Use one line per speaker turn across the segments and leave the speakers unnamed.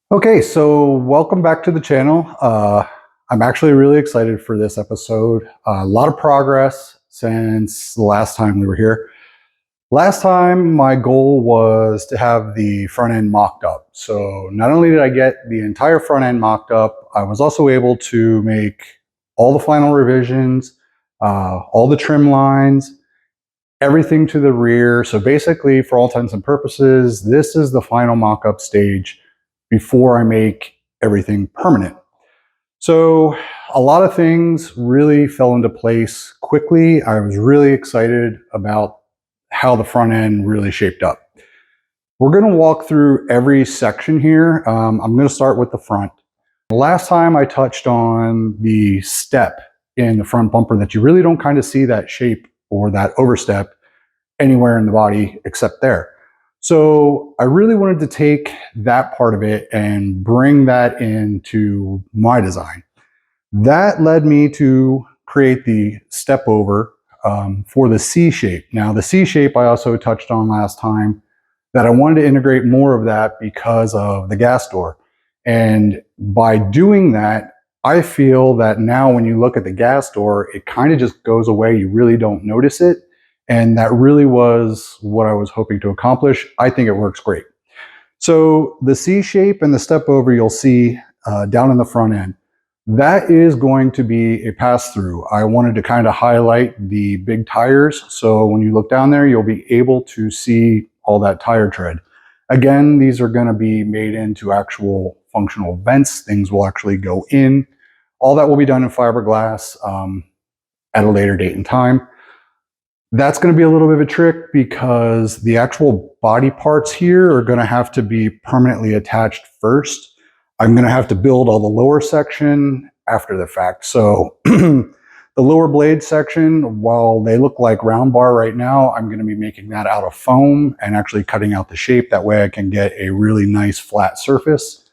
Okay, so welcome back to the channel. I'm actually really excited for this episode. A lot of progress since the last time we were here. Last time, my goal was to have the front end mocked up. So not only did I get the entire front end mocked up, I was also able to make all the final revisions, all the trim lines, everything to the rear. So basically, for all intents and purposes, this is the final mock-up stage before I make everything permanent. So a lot of things really fell into place quickly. I was really excited about how the front end really shaped up. We're going to walk through every section here. I'm going to start with the front. Last time I touched on the step in the front bumper that you really don't kind of see that shape or that overstep anywhere in the body except there. So I really wanted to take that part of it and bring that into my design. That led me to create the step over for the C shape. Now the C shape I also touched on last time that I wanted to integrate more of that because of the gas door. And by doing that, I feel that now when you look at the gas door, it kind of just goes away. You really don't notice it. And that really was what I was hoping to accomplish. I think it works great. So the C shape and the step over you'll see down in the front end, that is going to be a pass-through. I wanted to kind of highlight the big tires. So when you look down there, you'll be able to see all that tire tread. Again, these are going to be made into actual functional vents. Things will actually go in. All that will be done in fiberglass at a later date and time. That's going to be a little bit of a trick because the actual body parts here are going to have to be permanently attached first. I'm going to have to build all the lower section after the fact. So the lower blade section, while they look like round bar right now, I'm going to be making that out of foam and actually cutting out the shape. That way I can get a really nice flat surface.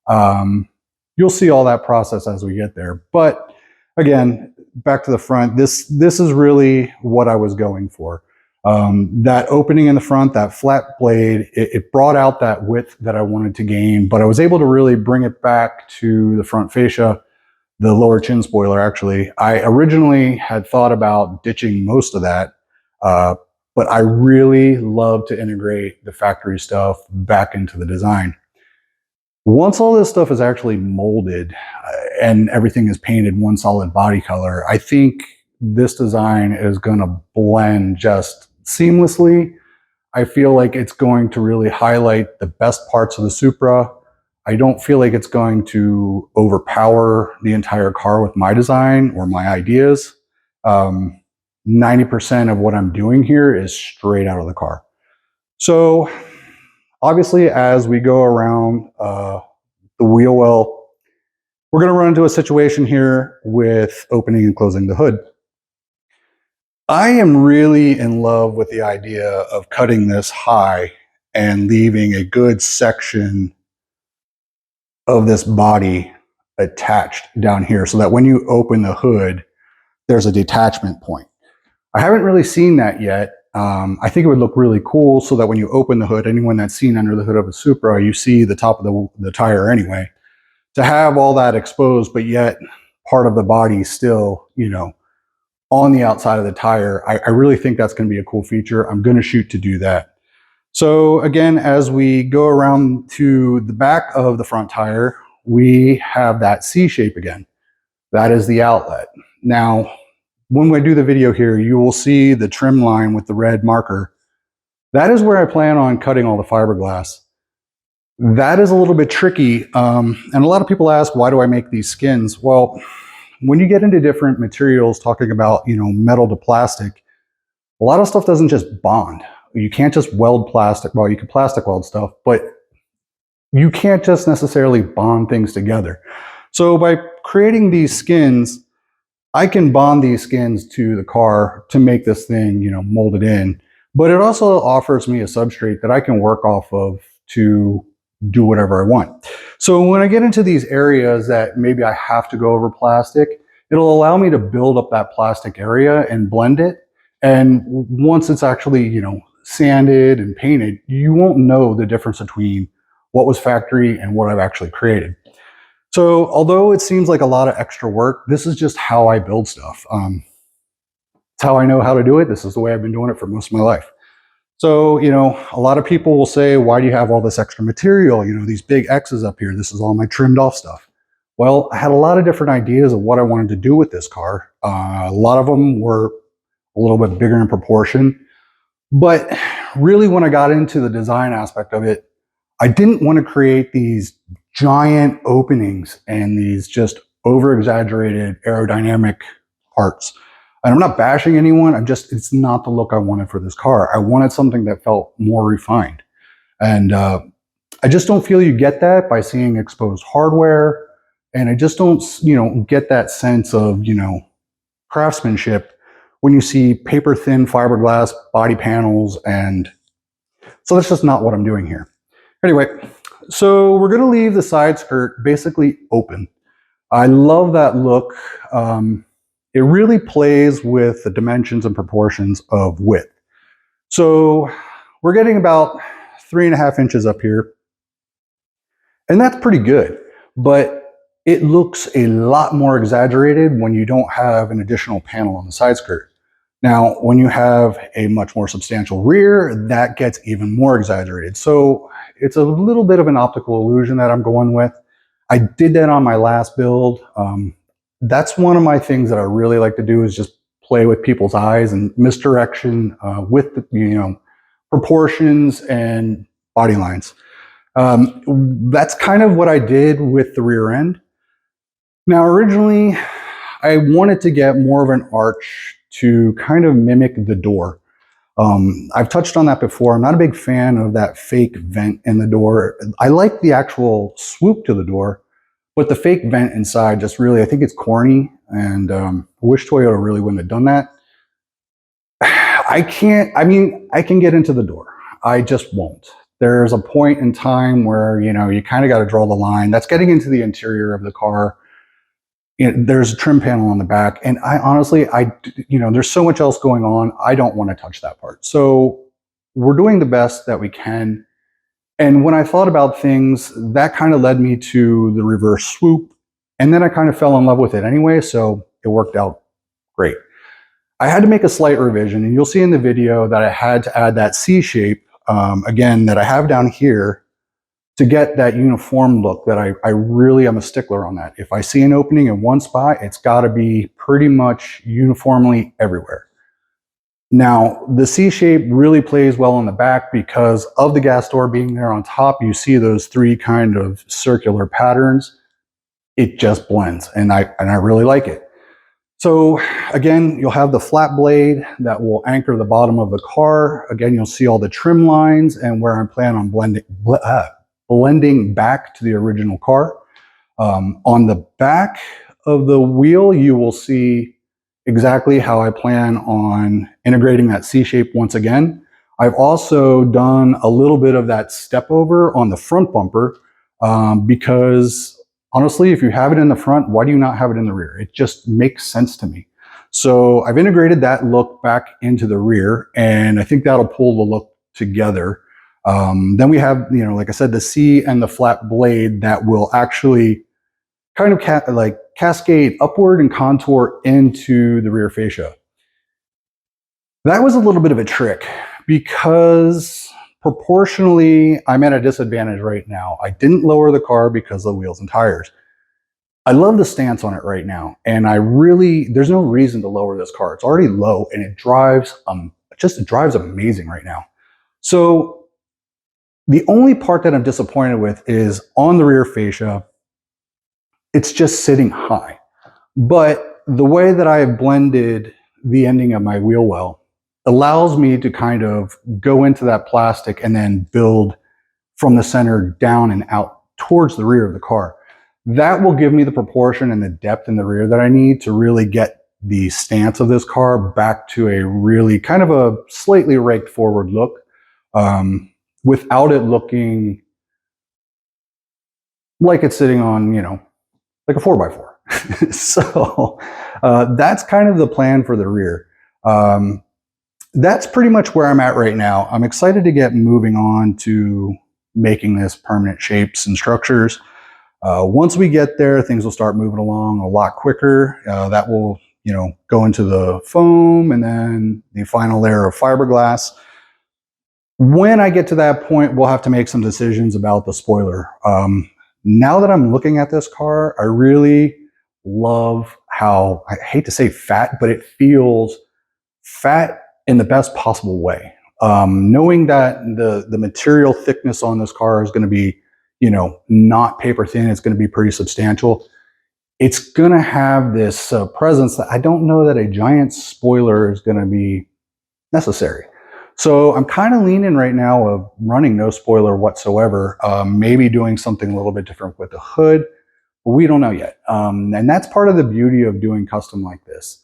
You'll see all that process as we get there. But again, back to the front, this is really what I was going for. That opening in the front, that flat blade, it brought out that width that I wanted to gain, but I was able to really bring it back to the front fascia, the lower chin spoiler actually. I originally had thought about ditching most of that, but I really love to integrate the factory stuff back into the design. Once all this stuff is actually molded and everything is painted one solid body color, I think this design is going to blend just seamlessly. I feel like it's going to really highlight the best parts of the Supra. I don't feel like it's going to overpower the entire car with my design or my ideas. 90% of what I'm doing here is straight out of the car. So obviously, as we go around the wheel well, we're going to run into a situation here with opening and closing the hood. I am really in love with the idea of cutting this high and leaving a good section of this body attached down here so that when you open the hood, there's a detachment point. I haven't really seen that yet. I think it would look really cool so that when you open the hood, anyone that's seen under the hood of a Supra, you see the top of the tire anyway. To have all that exposed, but yet part of the body still, on the outside of the tire, I really think that's going to be a cool feature. I'm going to shoot to do that. So again, as we go around to the back of the front tire, we have that C shape again. That is the outlet. Now, when we do the video here, you will see the trim line with the red marker. That is where I plan on cutting all the fiberglass. That is a little bit tricky. And a lot of people ask, why do I make these skins? Well, when you get into different materials, talking about, metal to plastic, a lot of stuff doesn't just bond. You can't just weld plastic. Well, you can plastic weld stuff, but you can't just necessarily bond things together. So by creating these skins, I can bond these skins to the car to make this thing, molded in. But it also offers me a substrate that I can work off of to do whatever I want. So when I get into these areas that maybe I have to go over plastic, it'll allow me to build up that plastic area and blend it. And once it's actually, sanded and painted, you won't know the difference between what was factory and what I've actually created. So although it seems like a lot of extra work, this is just how I build stuff. It's how I know how to do it. This is the way I've been doing it for most of my life. So, a lot of people will say, why do you have all this extra material? These big X's up here. This is all my trimmed off stuff. Well, I had a lot of different ideas of what I wanted to do with this car. A lot of them were a little bit bigger in proportion. But really, when I got into the design aspect of it, I didn't want to create these giant openings and these just over-exaggerated aerodynamic parts. And I'm not bashing anyone. It's not the look I wanted for this car. I wanted something that felt more refined. And I just don't feel you get that by seeing exposed hardware. And I just don't, get that sense of, craftsmanship when you see paper thin fiberglass body panels. And so that's just not what I'm doing here. Anyway, so we're going to leave the side skirt basically open. I love that look. It really plays with the dimensions and proportions of width. So we're getting about 3.5 inches up here. And that's pretty good, but it looks a lot more exaggerated when you don't have an additional panel on the side skirt. Now, when you have a much more substantial rear, that gets even more exaggerated. So it's a little bit of an optical illusion that I'm going with. I did that on my last build. That's one of my things that I really like to do, is just play with people's eyes and misdirection with the, proportions and body lines. That's kind of what I did with the rear end. Now, originally, I wanted to get more of an arch to kind of mimic the door. I've touched on that before. I'm not a big fan of that fake vent in the door. I like the actual swoop to the door, but the fake vent inside just really, I think it's corny, and I wish Toyota really wouldn't have done that. I can get into the door. I just won't. There's a point in time where, you kind of got to draw the line. That's getting into the interior of the car. There's a trim panel on the back, and I honestly, there's so much else going on. I don't want to touch that part. So we're doing the best that we can. And when I thought about things, that kind of led me to the reverse swoop. And then I kind of fell in love with it anyway, so it worked out great. I had to make a slight revision, and you'll see in the video that I had to add that C shape, again, that I have down here, to get that uniform look that I really am a stickler on that. If I see an opening in one spot, it's got to be pretty much uniformly everywhere. Now, the C shape really plays well in the back because of the gas door being there on top. You see those three kind of circular patterns. It just blends, and I really like it. So again, you'll have the flat blade that will anchor the bottom of the car. Again, you'll see all the trim lines and where I plan on blending back to the original car. On the back of the wheel, you will see exactly how I plan on integrating that C shape once again. I've also done a little bit of that step over on the front bumper because honestly, if you have it in the front, why do you not have it in the rear? It just makes sense to me. So I've integrated that look back into the rear, and I think that'll pull the look together. Then we have, like I said, the C and the flat blade that will actually kind of cascade upward and contour into the rear fascia. That was a little bit of a trick because proportionally, I'm at a disadvantage right now. I didn't lower the car because of the wheels and tires. I love the stance on it right now, and there's no reason to lower this car. It's already low, and it drives amazing right now. So the only part that I'm disappointed with is on the rear fascia. It's just sitting high. But the way that I have blended the ending of my wheel well allows me to kind of go into that plastic and then build from the center down and out towards the rear of the car. That will give me the proportion and the depth in the rear that I need to really get the stance of this car back to a really kind of a slightly raked forward look, without it looking like it's sitting on, like a 4x4. So that's kind of the plan for the rear. That's pretty much where I'm at right now. I'm excited to get moving on to making this permanent shapes and structures. Once we get there, things will start moving along a lot quicker. That will, go into the foam and then the final layer of fiberglass. When I get to that point, we'll have to make some decisions about the spoiler. Now that I'm looking at this car, I really love how, I hate to say fat, but it feels fat in the best possible way. Knowing that the material thickness on this car is going to be, not paper thin, it's going to be pretty substantial. It's going to have this presence that I don't know that a giant spoiler is going to be necessary. So I'm kind of leaning right now of running no spoiler whatsoever, maybe doing something a little bit different with the hood, but we don't know yet. And that's part of the beauty of doing custom like this.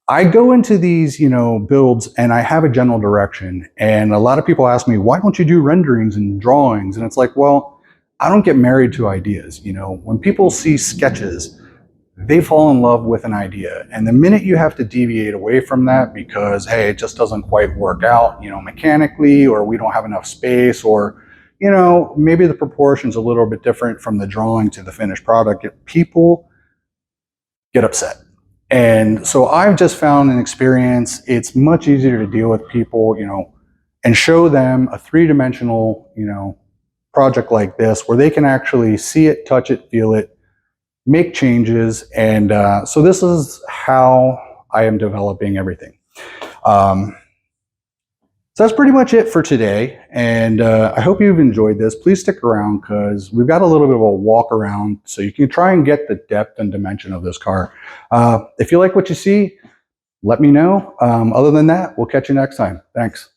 I go into these, builds and I have a general direction. And a lot of people ask me, why don't you do renderings and drawings? And it's like, well, I don't get married to ideas. When people see sketches, they fall in love with an idea. And the minute you have to deviate away from that because, hey, it just doesn't quite work out, mechanically, or we don't have enough space, or, maybe the proportion's a little bit different from the drawing to the finished product, people get upset. And so I've just found an experience, it's much easier to deal with people, and show them a three-dimensional, project like this where they can actually see it, touch it, feel it, make changes. And so this is how I am developing everything. So that's pretty much it for today. And I hope you've enjoyed this. Please stick around because we've got a little bit of a walk around so you can try and get the depth and dimension of this car. If you like what you see, let me know. Other than that, we'll catch you next time. Thanks.